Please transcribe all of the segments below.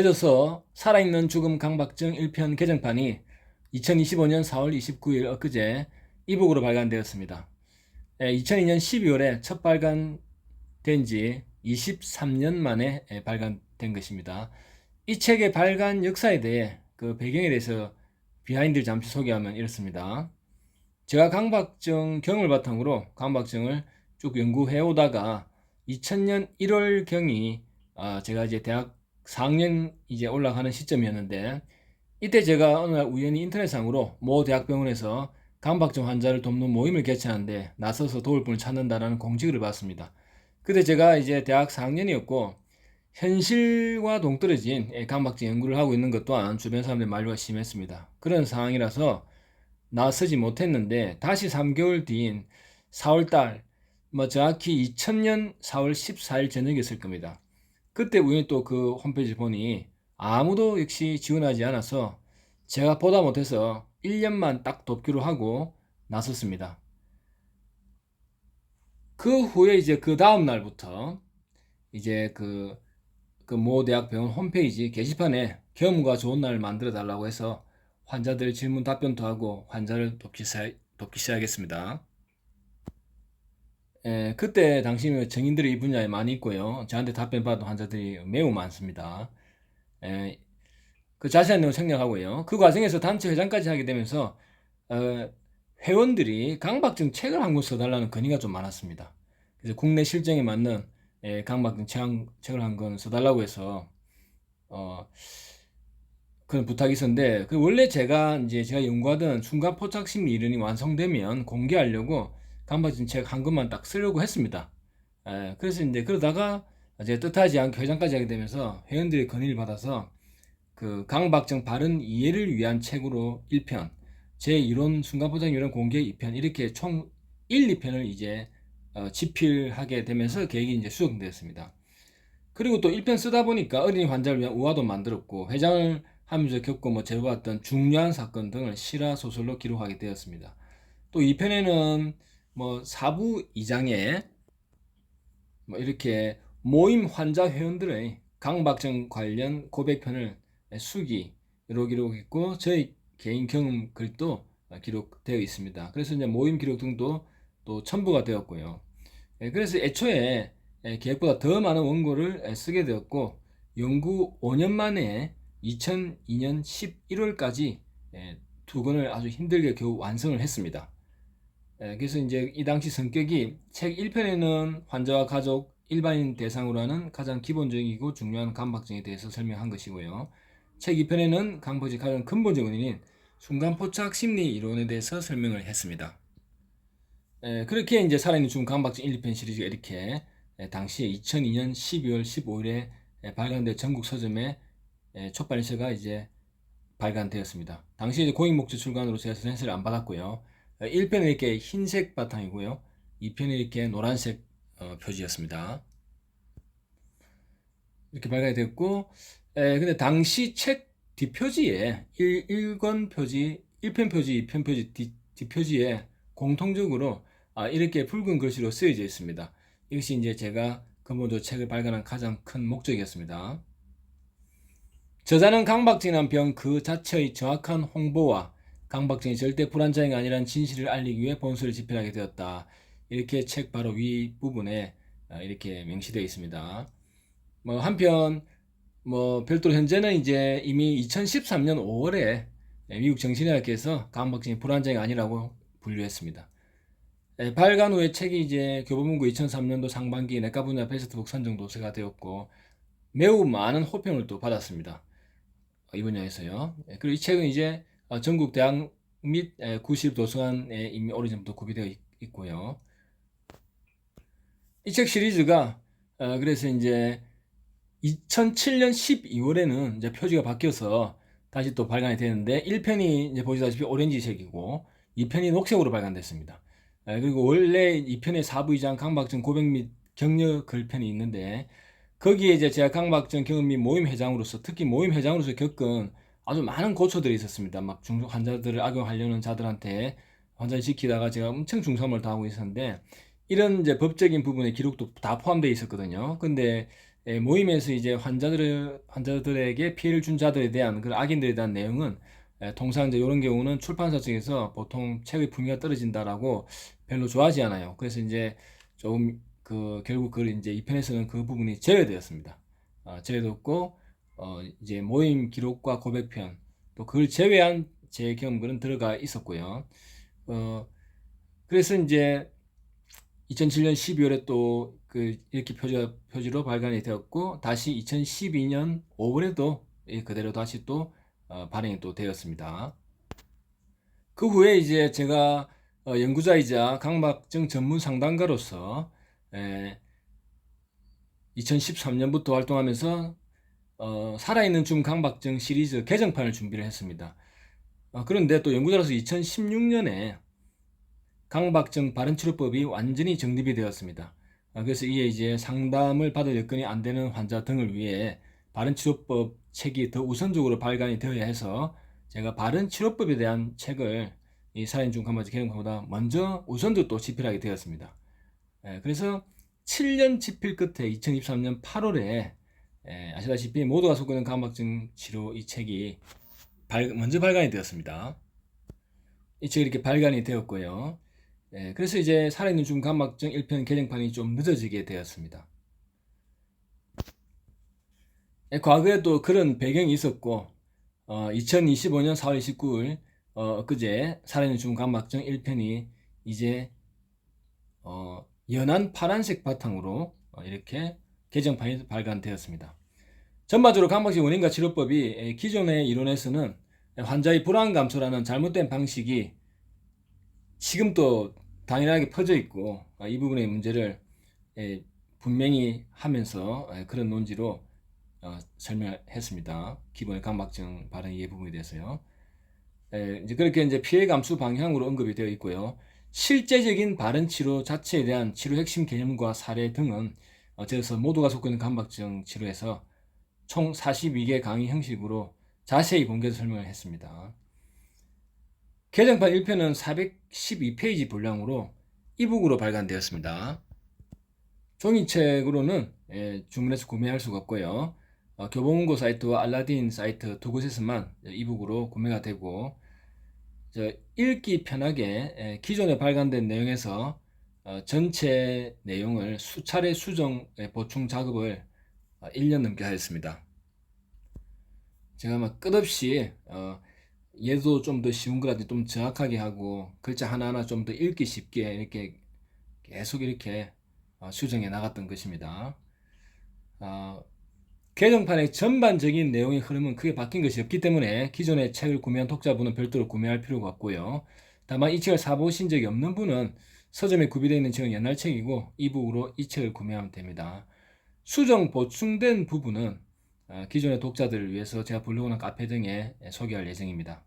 그래서 살아있는 죽음 강박증 1편 개정판이 2025년 4월 29일 엊그제 이북으로 발간되었습니다. 2002년 12월에 첫 발간된 지 23년 만에 발간된 것입니다. 이 책의 발간 역사에 대해 그 배경에 대해서 비하인드를 잠시 소개하면 이렇습니다. 제가 강박증 경험을 바탕으로 강박증을 쭉 연구해 오다가 2000년 1월경이 제가 이제 대학 4학년 이제 올라가는 시점이었는데, 이때 제가 어느 날 우연히 인터넷상으로 모 대학병원에서 강박증 환자를 돕는 모임을 개최하는데 나서서 도울 분을 찾는다라는 공지글을 봤습니다. 그때 제가 이제 대학 4학년이었고 현실과 동떨어진 강박증 연구를 하고 있는 것 또한 주변 사람들의 만류가 심했습니다. 그런 상황이라서 나서지 못했는데, 다시 3개월 뒤인 4월달, 정확히 2000년 4월 14일 저녁이었을 겁니다. 그때 우연히 또 그 홈페이지 보니 아무도 역시 지원하지 않아서 제가 보다 못해서 1년만 딱 돕기로 하고 나섰습니다. 그 후에 이제 그 다음 날부터 이제 그 모 대학병원 홈페이지 게시판에 경험과 좋은 날을 만들어 달라고 해서 환자들 질문 답변도 하고 환자를 돕기 시작했습니다. 그때 당시 정인들이 이 분야에 많이 있고요. 저한테 답변 받은 환자들이 매우 많습니다. 그 자세한 내용 생략하고요. 그 과정에서 단체 회장까지 하게 되면서 회원들이 강박증 책을 한 권 써달라는 건의가 좀 많았습니다. 그래서 국내 실정에 맞는 강박증 책을 한 권 써달라고 해서 그런 부탁이 있었는데, 그 원래 제가 연구하던 순간 포착 심리 이론이 완성되면 공개하려고 강박증 책 한 권만 딱 쓰려고 했습니다. 그래서 이제 그러다가 제가 뜻하지 않게 회장까지 하게 되면서 회원들의 건의를 받아서 그 강박증 바른 이해를 위한 책으로 1편, 제 이론 순간포착 이론 공개 2편, 이렇게 총 1, 2편을 이제 집필하게 되면서 계획이 이제 수정되었습니다. 그리고 또 1편 쓰다 보니까 어린이 환자를 위한 우화도 만들었고, 회장을 하면서 겪고 제보았던 중요한 사건 등을 실화 소설로 기록하게 되었습니다. 또 2편에는 사부 2장에 이렇게 모임 환자 회원들의 강박증 관련 고백편을 수기로 기록했고, 저희 개인 경험 글도 기록되어 있습니다. 그래서 이제 모임 기록 등도 또 첨부가 되었고요. 그래서 애초에 계획보다 더 많은 원고를 쓰게 되었고, 연구 5년 만에 2002년 11월까지 두 권을 아주 힘들게 겨우 완성을 했습니다. 그래서 이제 이 당시 성격이, 책 1편에는 환자와 가족, 일반인 대상으로 하는 가장 기본적이고 중요한 강박증에 대해서 설명한 것이고요. 책 2편에는 강박증의 가장 근본적 원인인 순간포착 심리 이론에 대해서 설명을 했습니다. 그렇게 이제 살아있는 죽음 강박증 1, 2편 시리즈가 이렇게 당시에 2002년 12월 15일에 발간된 전국 서점에 첫 발서가 이제 발간되었습니다. 당시 이제 공익 목적 출간으로 제가 서센스를 안 받았고요. 1편은 이렇게 흰색 바탕이고요. 2편은 이렇게 노란색 표지였습니다. 이렇게 발간이 됐고, 근데 당시 책 뒷표지에 1권 표지, 1편 표지, 2편 표지 뒷표지에 공통적으로 이렇게 붉은 글씨로 쓰여져 있습니다. 이것이 이제 제가 근본적으로 책을 발간한 가장 큰 목적이었습니다. 저자는 강박증이란 병 그 자체의 정확한 홍보와 강박증이 절대 불안장애가 아니라는 진실을 알리기 위해 본서를 집필하게 되었다. 이렇게 책 바로 위 부분에 이렇게 명시되어 있습니다. 한편 별도로 현재는 이제 이미 2013년 5월에 미국 정신의학회에서 강박증이 불안장애가 아니라고 분류했습니다. 발간 후에 책이 이제 교보문고 2003년도 상반기 내과 분야 베스트북 선정 도서가 되었고, 매우 많은 호평을 또 받았습니다. 이 분야에서요. 그리고 이 책은 이제 전국 대학 및 구십 도서관에 이미 오래전부터 구비되어 있고요. 이 책 시리즈가 그래서 이제 2007년 12월에는 이제 표지가 바뀌어서 다시 또 발간이 되는데, 1편이 이제 보시다시피 오렌지색이고 2편이 녹색으로 발간됐습니다. 그리고 원래 2편의 사부이장 강박증 고백 및 격려 글편이 있는데, 거기에 이제 제가 강박증 경험 및 모임 회장으로서, 특히 모임 회장으로서 겪은 아주 많은 고초들이 있었습니다. 막 중증 환자들을 악용하려는 자들한테 환자를 지키다가 제가 엄청 중상을 당하고 있었는데, 이런 이제 법적인 부분의 기록도 다 포함되어 있었거든요. 근데 모임에서 이제 환자들에게 피해를 준 자들에 대한 그 악인들에 대한 내용은 통상 이제 이런 경우는 출판사 측에서 보통 책의 품위가 떨어진다라고 별로 좋아하지 않아요. 그래서 이제 좀 결국 그 이제 2편에서는 그 부분이 제외되었습니다. 제외됐고 이제 모임 기록과 고백편 또 그걸 제외한 제 경험글은 들어가 있었고요. 그래서 이제 2007년 12월에 또 이렇게 표지로 발간이 되었고 다시 2012년 5월에도 그대로 다시 또 발행이 또 되었습니다. 그 후에 이제 제가 연구자이자 강박증 전문 상담가로서 2013년부터 활동하면서 살아있는 죽음 강박증 시리즈 개정판을 준비를 했습니다. 그런데 또 연구자로서 2016년에 강박증 발현치료법이 완전히 정립이 되었습니다. 그래서 이에 이제 상담을 받을 여건이 안 되는 환자 등을 위해 발현치료법 책이 더 우선적으로 발간이 되어야 해서 제가 발현치료법에 대한 책을 이 살아있는 죽음 강박증 개정판보다 먼저 우선적으로 또 집필하게 되었습니다. 그래서 7년 집필 끝에 2023년 8월에 아시다시피 모두가 겪는 강박증 치료 이 책이 먼저 발간이 되었습니다. 이 책이 이렇게 발간이 되었고요. 그래서 이제 살아있는 죽음 강박증 1편 개정판이 좀 늦어지게 되었습니다. 과거에 또 그런 배경이 있었고 2025년 4월 29일 그제 살아있는 죽음 강박증 1편이 이제 연한 파란색 바탕으로 이렇게 개정판이 발간되었습니다. 전반적으로 강박증 원인과 치료법이 기존의 이론에서는 환자의 불안 감소라는 잘못된 방식이 지금 또 당연하게 퍼져 있고 이 부분의 문제를 분명히 하면서 그런 논지로 설명했습니다. 기본의 강박증 발현 이해 부분에 대해서요. 이제 그렇게 이제 피해 감수 방향으로 언급이 되어 있고요. 실제적인 발현 치료 자체에 대한 치료 핵심 개념과 사례 등은 어째서 모두가 겪고 있는 강박증 치료에서 총 42개 강의 형식으로 자세히 본계에서 설명을 했습니다. 개정판 1편은 412페이지 분량으로 이북으로 발간되었습니다. 종이책으로는 주문해서 구매할 수가 없고요. 교보문고 사이트와 알라딘 사이트 두 곳에서만 이북으로 구매가 되고 읽기 편하게 기존에 발간된 내용에서 전체 내용을 수차례 수정 보충 작업을 1년 넘게 하였습니다. 제가 막 끝없이 얘도 좀 더 쉬운 거라든지 좀 정확하게 하고 글자 하나하나 좀 더 읽기 쉽게 이렇게 계속 이렇게 수정해 나갔던 것입니다. 개정판의 전반적인 내용의 흐름은 크게 바뀐 것이 없기 때문에 기존의 책을 구매한 독자분은 별도로 구매할 필요가 없고요. 다만 이 책을 사보신 적이 없는 분은 서점에 구비되어 있는 책은 옛날 책이고 이북으로 이 책을 구매하면 됩니다. 수정 보충된 부분은 기존의 독자들을 위해서 제가 블로그나 카페 등에 소개할 예정입니다.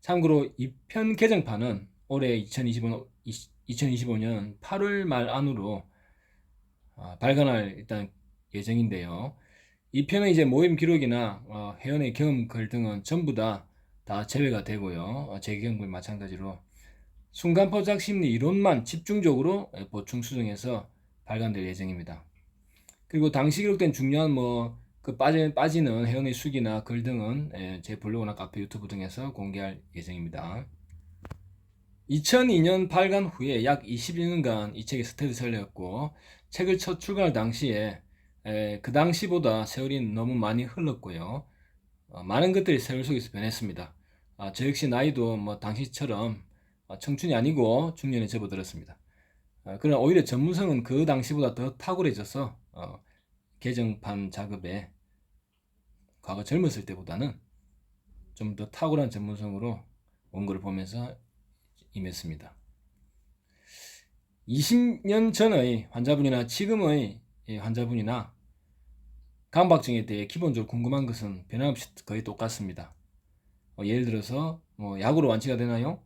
참고로 2편 개정판은 올해 2025년 8월 말 안으로 발간할 일단 예정인데요. 2편은 이제 모임 기록이나 회원의 경험글 등은 전부 다 제외가 되고요. 제 경험글 마찬가지로 순간포착 심리 이론만 집중적으로 보충 수정해서 발간될 예정입니다. 그리고 당시 기록된 중요한 빠지는 회원의 수기나 글 등은 제 블로그나 카페, 유튜브 등에서 공개할 예정입니다. 2002년 발간 후에 약 21년간 이 책이 스테디셀러였고 책을 첫 출간할 당시에 그 당시보다 세월이 너무 많이 흘렀고요. 많은 것들이 세월 속에서 변했습니다. 저 역시 나이도 당시처럼 청춘이 아니고 중년에 접어들었습니다. 그러나 오히려 전문성은 그 당시보다 더 탁월해져서 개정판 작업에 과거 젊었을 때보다는 좀 더 탁월한 전문성으로 원고를 보면서 임했습니다. 20년 전의 환자분이나 지금의 환자분이나 강박증에 대해 기본적으로 궁금한 것은 변함없이 거의 똑같습니다. 예를 들어서 약으로 완치가 되나요?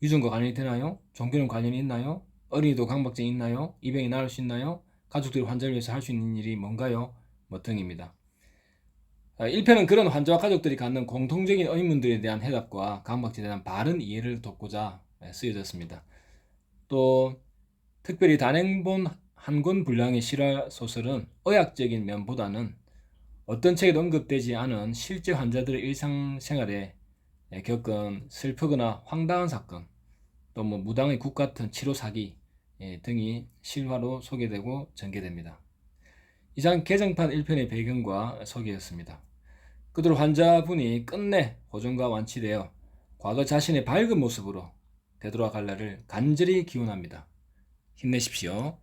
유전과 관련이 되나요? 종교는 관련이 있나요? 어린이도 강박증이 있나요? 이 병이 나을 수 있나요? 가족들이 환자를 위해서 할 수 있는 일이 뭔가요? 등입니다. 1편은 그런 환자와 가족들이 갖는 공통적인 의문들에 대한 해답과 강박증에 대한 바른 이해를 돕고자 쓰여졌습니다. 또 특별히 단행본 한 권 분량의 실화 소설은 의학적인 면보다는 어떤 책에도 언급되지 않은 실제 환자들의 일상생활에 겪은 슬프거나 황당한 사건, 또 무당의 국 같은 치료 사기 등이 실화로 소개되고 전개됩니다. 이상 개정판 1편의 배경과 소개였습니다. 그대로 환자분이 끝내 호전과 완치되어 과거 자신의 밝은 모습으로 되돌아갈래를 간절히 기원합니다. 힘내십시오.